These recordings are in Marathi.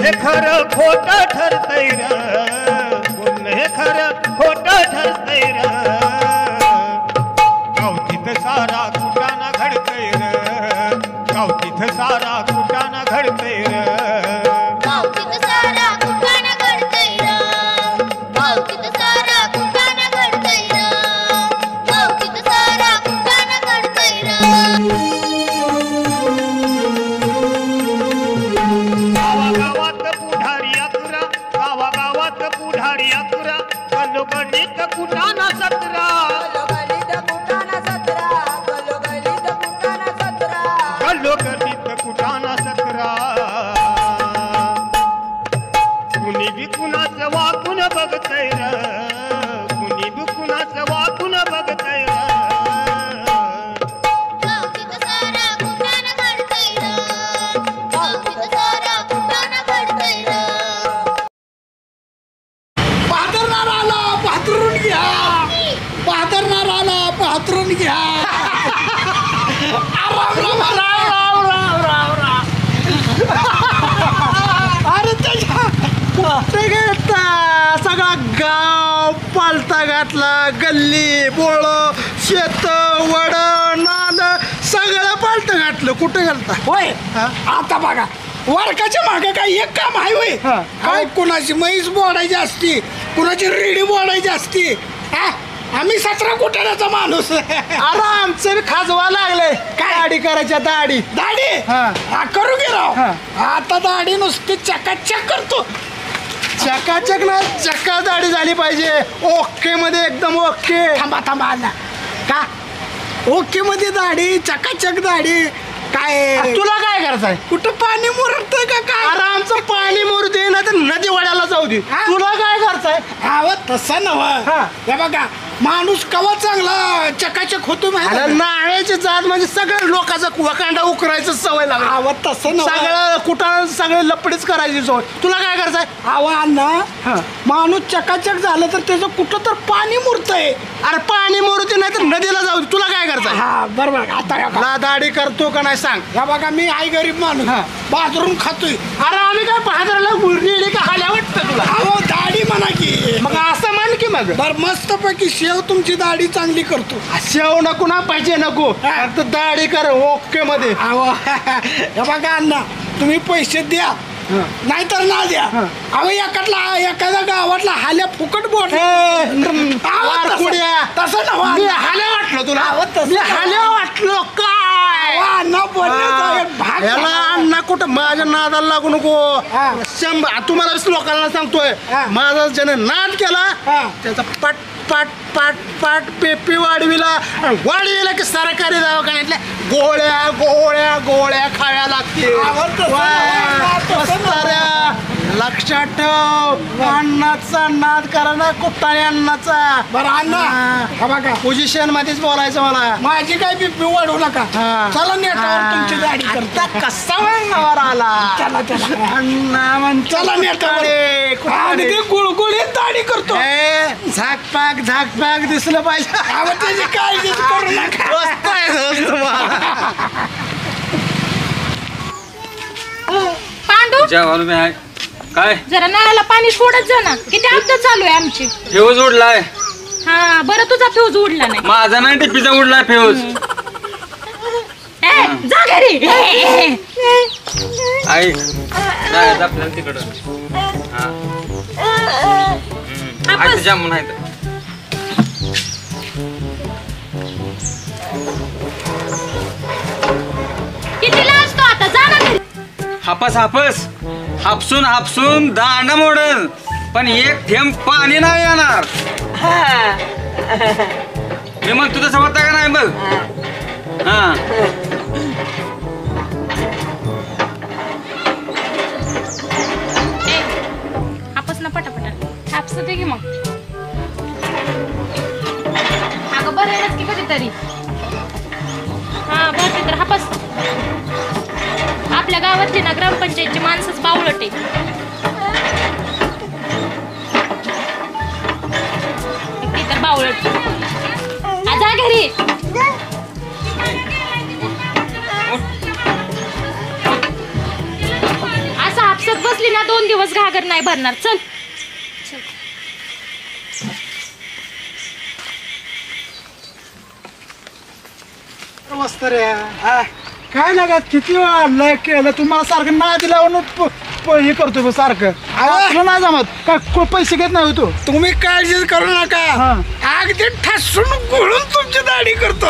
पुन्हे खरं खोटं ठरतंय र पुन्हे खरं खोटं ठरतंय र गावतीत सारा कुटाणा घडतंय र गावतीत सारा कुटाणा घडतंय र गावतीत सारा कुटाणा घडतंय र गावतीत सारा कुटाणा घडतंय र गावतीत सारा कुटाणा घडतंय र गावागावात पुढारी अकरा गावागावात पुढारी अकरा गणगणित कुटाणा 17 गणगणित कुटाणा 17 कुणी बी कुणाचं वाकून बघतंय र कुणी बी कुणाचं वाकून बघतंय र गावतीत सारा कुटाणा घडतंय र गावतीत सारा कुटाणा घडतंय र पाहतरणार आला पाथरून घ्या पाहतरणार आला पाथरून घ्या अरे त्याच्या सगळा गाव पालता घातला गल्ली बोळ शेत वड नाल सगळं पालतं घातलं कुठं घालता होय आता बघा वारकाच्या मागे काय एक काम आहे होय काय कुणाची म्हैस बोडायची असती कुणाची रेडी बोडायची असती आम्ही 17 कुटाण्याचा माणूस अरे आमचं खाजवा लागलंय काय दाढी करायच्या दाढी करू गे राव आता दाढी नुसती चकाचक करतो चकाचक ना चक्का दाढी झाली पाहिजे ओके मध्ये एकदम ओके थांबा थांबा आला का ओके मध्ये दाढी चकाचक दाढी काय तुला काय करायचंय कुठं पाणी मुरतंय का काय आमचं पाणी मुरू दे ना तर नदी वड्याला जाऊ दे तुला काय करायचंय तसं नव हे बघा माणूस कवा चांगला चकाचक होतो नाळ्याची जात म्हणजे सगळ्या लोकांचा वकांडा उकरायचं सवय लागला तसं सगळं कुठं सगळे लपडीच करायची सवय तुला काय करायचंय अण्णा माणूस चकाचक झालं तर त्याचं कुठं तर पाणी मुरतंय अरे पाणी मुरते नाही तर नदीला जाऊ दे तुला काय करायचंय बरोबर आता दाढी करतो का नाही सांग ह्या बघा मी आई गरीब माणूस बाजरून खातोय अरे आम्ही काय बाजाराला गुरणी का हाल्या वाटतं तुला अहो दाढी म्हणा की मग असं म्हण की मग बरं मस्त पैकी शेव तुमची दाढी चांगली करतो शेव नको ना पाहिजे नको तर दाढी कर ओके मध्ये हे बघा अण्णा तुम्ही पैसे द्या नाहीतर ना द्या अहो एखाद्या गावातला हाल्या फुकट बोट तसं ना हाल्या वाटलं तुला हाल्या वाटलं काय अण्णा कुठं माझ्या नादाला लागू नको तुम्हाला लोकांना सांगतोय माझा ज्याने नाद केला त्याचा पट पाट पाट पाट पेपी वाढविला की सरकारी दवाखान्यातल्या गोळ्या गोळ्या गोळ्या खाव्या लागतील लक्षात ठेव अण्णाचा नाद करा ना कुठ्ठाने अण्णाचा बरं अण्णा बघा पोझिशन मध्येच बोलायचं मला माझी काय बीपी वाढवू नका चला नेटावर तुमची गाडी करता कसा वळणावर आला चला चला अण्णा म्हण चला नेटावर गुळगुळीत दाढी करतो झाकपाक दिसलं पाहिजे त्याची काळजी करू नका पांडू काय जरा नळाला पाणी सोडत जा ना किती अपघात चालू आहे आमची फ्यूज उडलाय हा बरं तुझा फ्यूज उडला नाही माझा नाही टिपीचा उडलाय फ्यूज जा घरी ऐक जायचं आपल्याला तिकडं आता जामून आहे कितीला असतो आता जा ना घरी हापस हापस हापसून हापसून दांड मोडल पण एक थेंब पाणी नाही येणार मी मग तुझं समजता का नाही बघ हा हापस ना पटापटा हापस दे की मग अगं बरं येणंच की कधीतरी हा बरं तर हापस आपल्या गावातली ना ग्रामपंचायतची माणसंच बावळटे तर बावळट जा घरी असं हापसत बसली ना 2 दिवस घागर नाही भरणार. चल मस्त रे. काय लागत किती वाढलंय केलं तुम्हाला सारखं ना दिल्यावर हे करतो बा सारखं. तुला नाही जमत काय पैसे घेत नाही तू. तुम्ही काळजी करू नका. अगदी ठासून गोळून तुमची दाढी करतो.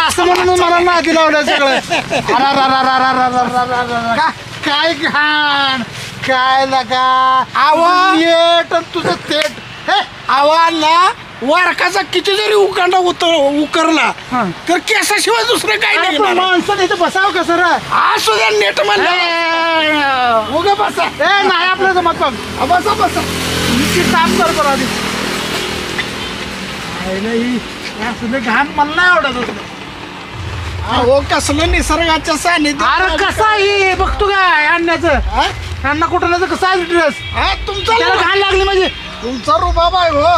असं म्हणून मला नादी लावलं सगळं. काय घाण काय लगा आवाज तुझं थेट आवाजला वारकाचा किती जरी उकांडा उकरला तर केसाशिवाय दुसरं काय नाही. माणसं इथं बसावं कसं रे. असू द्या नेट म्हणलं. उगा बसा. नाही आपलं जमत बघ. बसा बसा. काम कर बरं आधी. असं घाण मला नाही आवडत होतं. हो कसलं निसर्गाच्या सानिध्य. अरे कसा आहे बघतो काय आणण्याचं अण्णा कुठं कसं आहे ड्रेस तुमचा घाण लागली म्हणजे. तुमचा रुबाब आहे हो.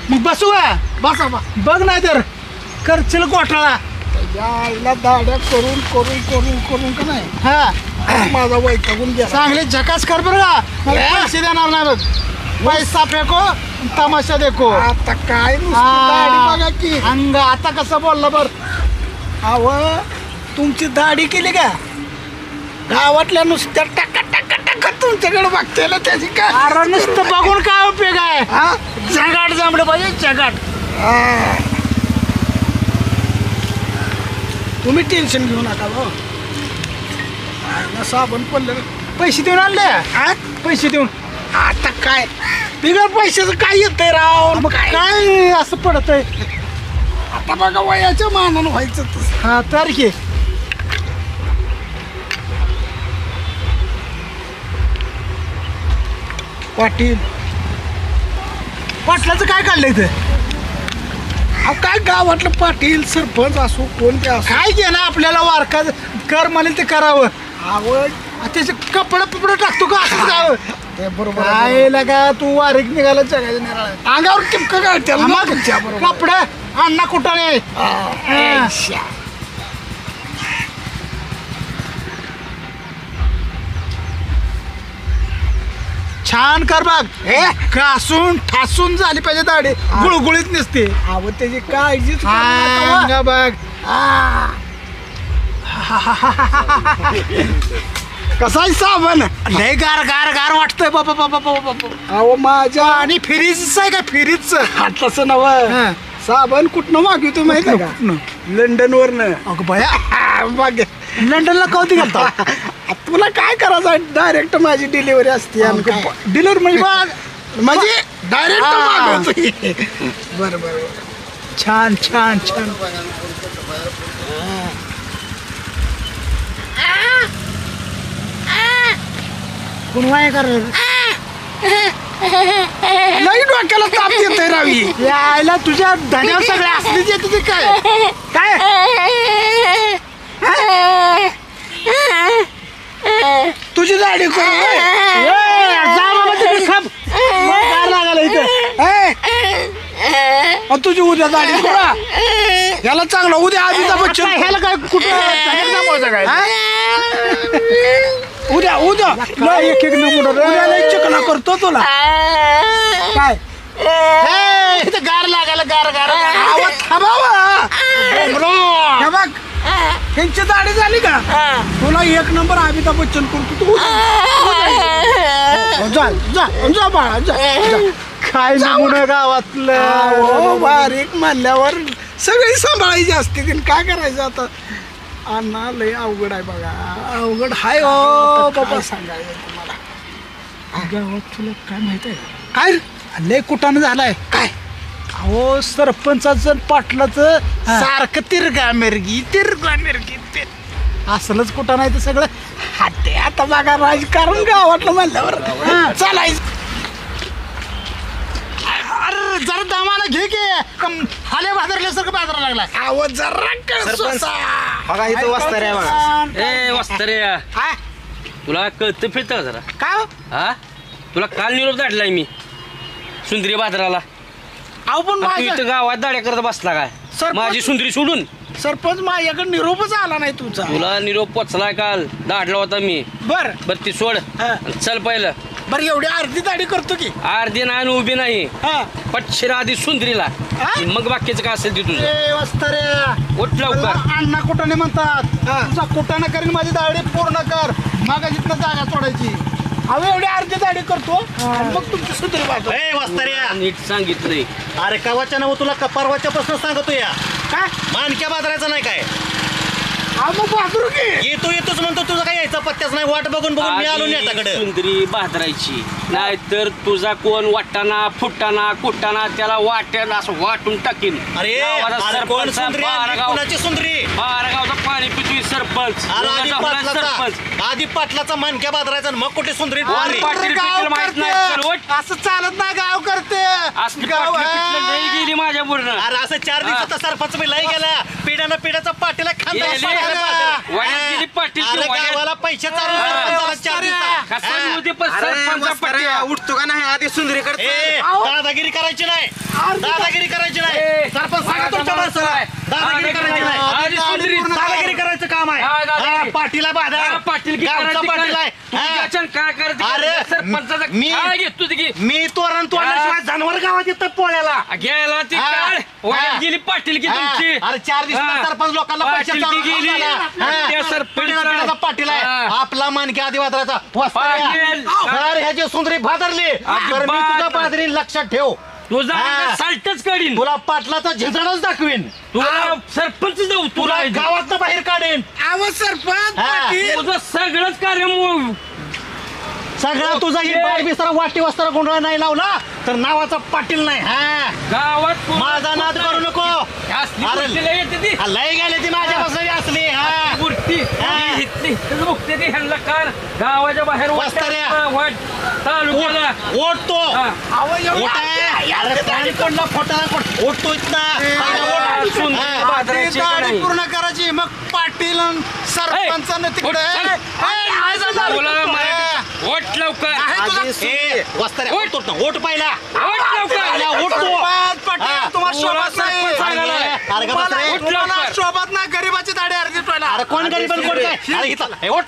मग बसू का बसा बघ नाही तर करशील घोटाळा. यायला दाड्या करून करून करून करून का नाही हा माझा वैतागून गेला. चांगले झकास कर बरं का. मला पैसे देणार नाही बघ. पैसा फेको तमाशा देखो. आता काय नुसती दाढी बघा की. अंग आता कसं बोललं बर. अव तुमची दाढी केली का गावातल्या नुसत्या टक्का टक्का टक्का तुमच्याकडे बघते त्याची काय. अरे नुसतं बघून काय उपयोग आहे. जगाट जमलं पाहिजे जगाट. तुम्ही टेन्शन घेऊ नका भाऊ. साबण पडलं. पैसे देऊन आणले पैसे देऊन. आता काय बिगर पैशाचं काय येतंय राव. काय असं पडतंय. आता बघा वयाच्या मानानं व्हायचं तसं. हा तारीख आहे. पाटील पाटलाचं काय काढलंय इथं. अहो काय गावातलं पाटील सरपंच असो कोणते असो काय घे ना आपल्याला वारका कर म्हणेल ते करावं. आवड त्याचे कपडे पिपडे टाकतो का असं जावं. ते बरोबर काय लगा तू वारीक निघाला जगायचं निराळ. अंगावर टिपकं काय त्याला मग कपडे अण्णा कुठं नाही. छान कर बघ. घासून ठासून झाली पाहिजे दाढी. गुळगुळीत नसते. आवड त्याची काळजीच बघ. कसा आहे साबण. लय गार गार गार वाटतंय बाबा बाबा बाबा. अहो माझ्या आणि फ्रीज आहे का फ्रीजच. तसं नव साबण कुठनं मागवतो माहिती आहे का लंडन वरनं. अगं बया मागे लंडनला कवती घालतो. तुला काय करायचं डायरेक्ट माझी डिलिव्हरी असते. डिलिव्हरी म्हणजे बघ म्हणजे डायरेक्ट मागवतो. बरं बरं छान छान छान. कुणवाय कर नाही डोक्याला ताप येतोय रावी. यायला तुझ्या धन्यावर सगळ्या असलीच येते ते काय काय. तुझी दाढी करू जा बाबा तिथे खप. गार लागायला इथं. तुझी उद्या दाढी करा. याला चांगला उद्या अमिताभ बच्चन. ह्याला काय कुठं काय उद्या उद्या एक एक नमुना उद्याला चिकना करतो तुला. काय इथं गार लागायला गार गार. आवाज थांबावा. हे बघ ह्यांची दाढी झाली का तुला 1 नंबर अमिताभ बच्चन करतो तू. जा जा जा बाळा जा. काय नमुना गावातलं. बारीक म्हणल्यावर सगळी सांभाळायची असते. काय करायचं आता. अण्णा लय अवघड आहे बघा. अवघड हाय हो बाबा. सांगायचं तुम्हाला गावात तुला काय माहित आहे काय लय कुटानं झालाय. काय अहो सरपंचाचं पाटलाचं सारखं तिरगा मिरगी असलंच कुठं नाही तर सगळं. ते आता बघा राजकारण गावातलं म्हणल्यावर चालायचं. अरे जरा दमाला घे की हाले बाजारल्यासारखं बाजारा लागला. आवाज जरा बघा इथं वस्तर आहे बघा. ए वस्तर तुला कळतं फिरतं का जरा. काय हा तुला काल निरोप धाडलाय मी सुंदरी बाजाराला. अहो पण तू इथं गावात दाड्या करत बसला काय. सरपंच- माझी सुंदरी सोडून सरपंच माझ्याकडे निरोपच आला नाही तुमचा. तुला निरोप पोचलाय काल दाढला होता मी. बर बर ती सोड हा. चल पहिलं. बर एवढी अर्धी दाढी करतो की. अर्धी नाही आणि उभी नाही हा पटशिरा आधी सुंदरीला हा? मग बाकीचं काय असेल ते तुझं. ए वस्तारे उठ लवकर. मला अण्णा कुटाने म्हणतात. तुझा कुटाणा करीन माझी दाढी पूर्ण कर मग जिथनं जागा सोडायची. अहो एवढी अर्धी दाढी करतो आणि मग तुमची सुंदरी बाजू. ए वस्तार्या नीट सांगितलंय. अरे कवाच्या नाव तुला परवाच्या पासून सांगतो या काय मानक्या बाजाराचा नाही काय अहो मग बाजू की. येतोच म्हणतो तुझा काय यायचा पत्त्याच नाही वाट बघून बघून मी आलो आधी नेताकडे सुंदरी भादरायची नाहीतर तुझा कोण वाटाना फुटाना कुटाना त्याला वाटेल असं वाटून टाकीन. अरे गावाला अरे कोण सरपंच, सुंदरी बारा आणि गाव- कुणाची सुंदरी बारा गावचा पाणी पितोय सरपंच. अरे आधी दोघं जमलं सरपंच. पाटलाचा आधी पाटलाचा मानक्या बाजाराचा आणि मग कुठे सुंदरी आणि वारी. पाटील गाव पिटील माहित नाही. चल, उठ. करते. असं चालत नाही गाव करते असली गाव पाटली पिटलं आहे. लई गेली माझ्या पूर्ण. अरे असं 4 दिवसाचा सरपंच मी लई गेला पिढ्याचा पाटीला खांदा गेली. पाडायला. वड्यात गेली पाटील ती, अरे वड्यात. गावाला पैसे चालू हा. सरपंचाला 4 दिवसात. कसं होती पण सरपंचा पट्ट्या. उठतो का नाही आधी सुंदरीकडे ए, दादागिरी करायची नाही दादागिरी करायची नाही ए, सरपंच सांगा तुमच्या माणसाला दादागिरी करायची नाही आधी सुंदरी. दादागिरी करायचं काम आहे हा, दादागिरी. हा, पाटीला बाधा हा, पाटील की गावचा करायची पाटील काय? आहे तू हा. त्याच्यानं काय करायचं अरे, सरपंचाचं मी- काय घेतो ते की मी तोरण तोडल्याशिवाय जनावर गावात येतं पोळ्याला गेला ती हा. काय वड्यात हा. गेली पाटील की हा. तुमची. अरे 4 दिवसात हा. सरपंच लोकांना पैसे पाटील चालू की गेली. झाला. हा. त्या सरपंच- पिढ्याचा पाटील आहे हा. आपला मानकी आदिवात्राचा पाटील. तर ह्याची सुंदरी भादरली तर मी अजिबात. तुझा भादरी लक्षात ठेव तुझा हा. साल्टच काढीन तुला पाटलाचा झिंजणच दाखवीन तुला सरपंच जाऊ तुला तुला गावात बाहेर काढेन अहो सरपंच हा. पाटील तुझं सगळंच कार्य सगळा तुझा ही बाय बिस्तारा वाटी वस्तारा गोंधळ नाही लावला तर नावाचा पाटील नाही हा गावात कोण- माझा नाद करू नको असली अरे. गोष्टीला येते ती हा, लय गेले ती माझ्यापासून असली हा मूर्ती हा. इथली बघते ती ह्यांना कार गावाच्या बाहेर वस्ताऱ्या. वाट तालुक्याला ओढतो हा. अहो एवढी ओढ अर्धी- अरे अर्धी पाणी दाढी पडला फोटाला ओढतो सुंदर. इथं बाजाराची दाढी नाही. पूर्ण करायची मग पाटील अन सरपंचानं ए, तिकडे उठ, चल. बोला मराठीत. ओठ लवकर ओढ पहिला ओठ लवकर पहिला ओढतो सरपंच पाटील हा. तुम्हाला तुला शोभत नाही सरपंच सांगायला. अरे गप्प बस रे. तुम्हाला शोभत नाही गरीबाची दाढी अर्धी टोला अरे कोण गरीब आणि कोण काय अरे इथं हे ओढ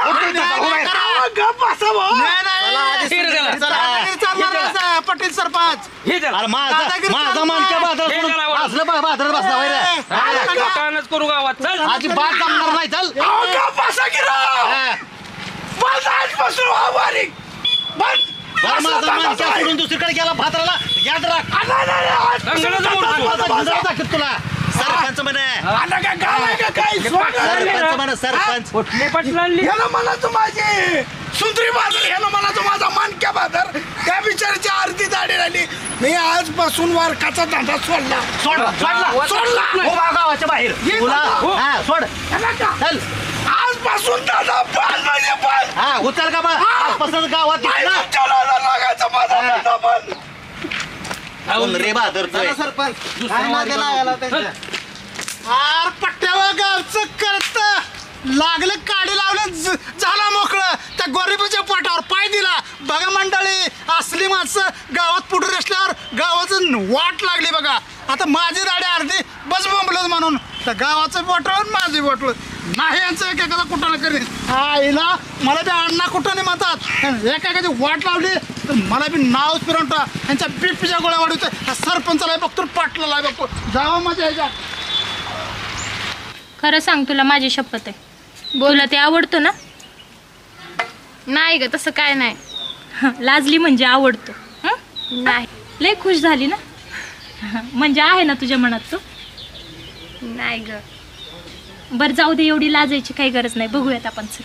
ओढ इथं, उभा आहे. गप बसावं. नाही, नाही. हिरं त्याला. दादागिरी चालणार हिरं. असं, पाटील सरपंच हे जरा. अरे माझा दादागिरी माझा चालणार. मानक्या बाजार हे सोडून जरा ओढ. असलं बाजारात बसला होय रे हा, लोकांनाच करू गावात चल अजिबात जमणार नाही चल अहो, गप बसा की राव. हा. बस आजपासून हा बारीक. बस. बरं, माझा बसा, मानक्या बसा. सोडून दुसरीकडे गेला भात्राला याद राख नाही, नाही, नाही, आजपासून अंगणात बसा, मोडतो. बसा, माझा बसा. झंझाळ दाखवत तुला सरपंच म्हणे आला का गाव आहे का काय? सरपंच म्हणे सरपंच कुठले पाटलांनी ह्याला म्हणायचं माझी सुंदरी बाजार ह्याला म्हणायचं माझा मानक्या बाजार त्या बिचारीची अर्धी दाढी राहिली मी आजपासून वारकाचा धंदा सोडला सोडला उभा गावाच्या बाहेर तुला हा सोड ह्याला का? चल आजपासून दादा बंद म्हणजे बंद हा उचल का बा आजपासून गावात नाही दिसला. तुमच्या नादाला लागायचा माझा धंदा बंद. कोण रे बहादरतोय आर पट्ट्यावर गावचं करत लागलं काडी लावलं झाला मोकळं त्या गरीबाच्या पोटावर पाय दिला बघा मंडळी असली माणसं गावात पुढे असल्यावर गावाचं वाट लागली बघा आता माझी दाढी अर्धी बस बोंबलत म्हणून त्या गावाचं बोटळ माझी बोटळ नाही यांचं एकेकाला कुठं करीन आईला मला ते अण्णा कुठं म्हणतात एकेकाची वाट लावली तर मला बी नाव फिरवता यांच्या बीपीच्या गोळ्या वाढवतोय ह्या सरपंचाला बघतो पाटलाला बघतो जावा माझ्या ह्याच्यात खरं सांग तुला माझी शपथ आहे तुला ते आवडतं ना नाही ग तसं काय नाही लाजली म्हणजे आवडतो हं? नाही लय खुश झाली ना म्हणजे आहे ना तुझ्या मनात तो नाही ग बरं जाऊ दे एवढी लाजायची काही गरज नाही बघूयात आपण चल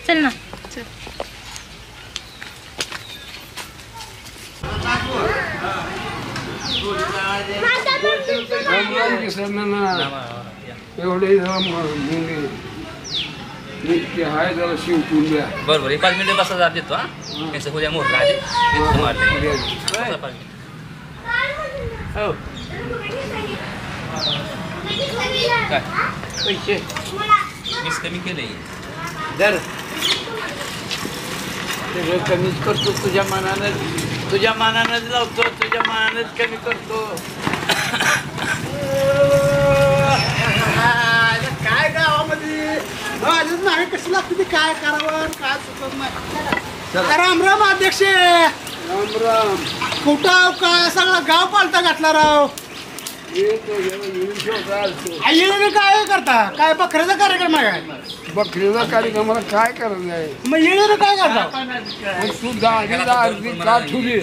चल ना एवढे हाय जरा शिवटून द्या बरोबर 5 मिनिट बसा जात देतो हा त्यांचं उद्या मोहर आधी बसा 5 मिनिट. हो काय पैसे मीच कमी केलंय दर सगळं कमीच करतो तुझ्या मनानंच लावतो तुझ्या मनानंच कमी करतो काय गावामध्ये माझच नाही कशी लागते ती काय करावं काय सुचत नाही. राम राम अध्यक्ष. राम राम. कुठं काय सगळं गाव पालता घातला राव. आईने काय करता काय बकऱ्याचा कार्यक्रम आहे. बकरीचा कार्यक्रमाला काय करायचं आहे. मग येणं काय करता. तू दाढीला अर्धी का ठुली.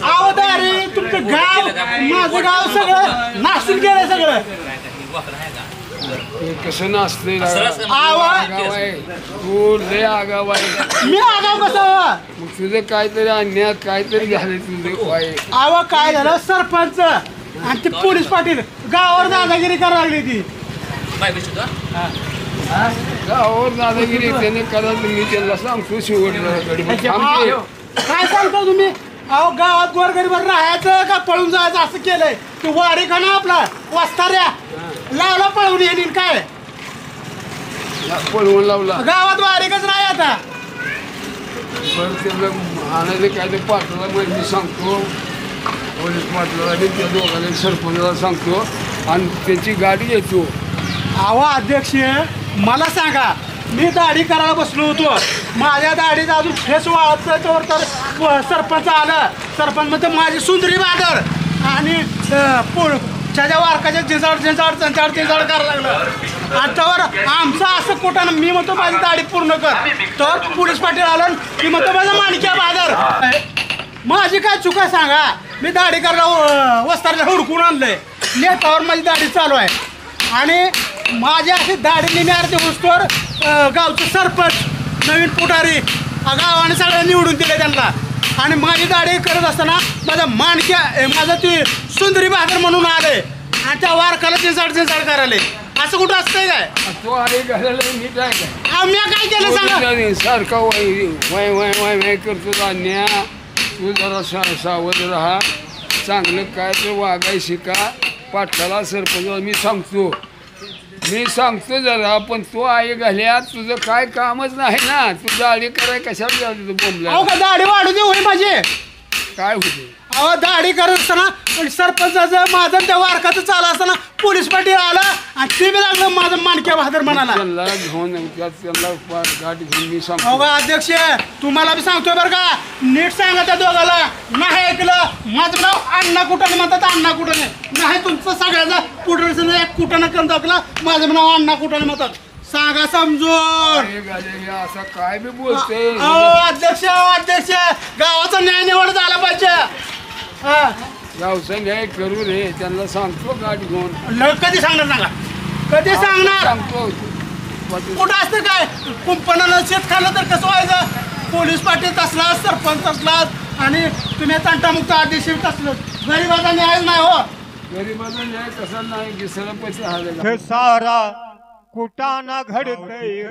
आहो दारे तुमचं गाव माझं गाव सगळं नासून गेलं सगळं. कसं नसते आवा गाव आहे तू लय आगाव आहे. मी आगाव कसं. मग तुझं काहीतरी अन्याय काहीतरी झाले तुझे काय. आवा काय झालं सरपंच आणि ते पोलीस पाटील गावावर दादागिरी करायला लागली ती. गावावर दादागिरी त्याने करायचं मी त्यांना सांगतो शेवटला. काय सांगता तुम्ही. अहो गावात गोरगरीबावर राहायचं का पळून जायचं असं केलंय. तू वारी का ना आपला वस्ताऱ्या लावला पळून येईल काय. पळवून लावला गावात वारीकच नाही आता. बरं त्याला आणायचं काय ते पाटला म्हणजे मी सांगतो पोलीस पाटलाला आणि त्या दोघांना सरपंचाला सांगतो आणि त्याची गाडी येतो. अहो अध्यक्ष मला सांगा मी दाढी करायला बसलो होतो. माझ्या दाढीत अजून फेस वाळतवर तर सरपंच आलं. सरपंच म्हणतो माझी सुंदरी बादर आणि त्याच्या वारकाच्या झिंजाड करायला लागलं. आणि त्यावर आमचं असं कुठं मी म्हणतो माझी दाढी पूर्ण कर. तर पोलीस पाटील आलं की म्हणतो माझा माणक्या बादर. माझी काय चुका सांगा. मी दाढी करायला वस्तारला हुडकून आणलंय. नेटावर माझी दाढी चालू आहे आणि माझी अशी दाढी नेहमी अर्धी हुसतोवर गावचं सरपंच नवीन पुढारी गावाने सगळ्यांनी निवडून दिले त्यांना. आणि माझी दाढी करत असताना माझा माणक्या माझं ती सुंदरी बहादर म्हणून आले आणि त्या वारकाला झिंजाड करायला. असं कुठं असतंय काय. तो आहे घालायला नीट आहे काय. मी काय केलं सांगा. सारखा वाय वाय वाय वाय करतो अन्या. तू जरा सावध राहा. चांगलं काय तर वागाय शिका. पाटलाला सरपंचाला मी सांगतो जरा. पण तो आई घाल्या तुझं काय कामच नाही ना. तू दाढी कराय कशाला जातो बोंबला. अहो का दाढी वाढू दे होई माझी. काय होते. अहो दाढी करत असताना पण सरपंचाचं माझं त्या वारकाचं चालू असताना पोलीस पाटील आला आणि ते बी लागलं माझं माणक्या बहादर म्हणाला. त्यांना घेऊन त्यांना गाडी घेऊन मी अहो सांगतो. का अध्यक्ष तुम्हाला बी सांगतोय बरं का नीट सांगा त्या दोघाला. नाही ऐकलं माझं नाव अण्णा कुठं म्हणतात. अण्णा कुठं नाही तुमचं सगळ्याचा पुढं एक कुठं करून टाकलं. माझं नाव अण्णा कुठं म्हणतात. सांगा समजून. असं काय बी बोलते. अध्यक्ष गावाचा न्याय निवड झाला पाहिजे. गावचा न्याय करू रे. त्यांना सांगतो गाडी घेऊन. कधी सांगणार सांगा. कधी सांगणार. सांगतो कुठं असतं काय कुंपणानं शेत खाल्लं तर कसं व्हायचं. पोलीस पाटील तसलाच सरपंच तसलाच आणि तुम्ही तंटामुक्त आदेश तसलं. गरीबाचा न्याय नाही हो. गरीबाचा न्याय कसा नाही घिसला पैसे हाले. सारा कुटाना घडतय.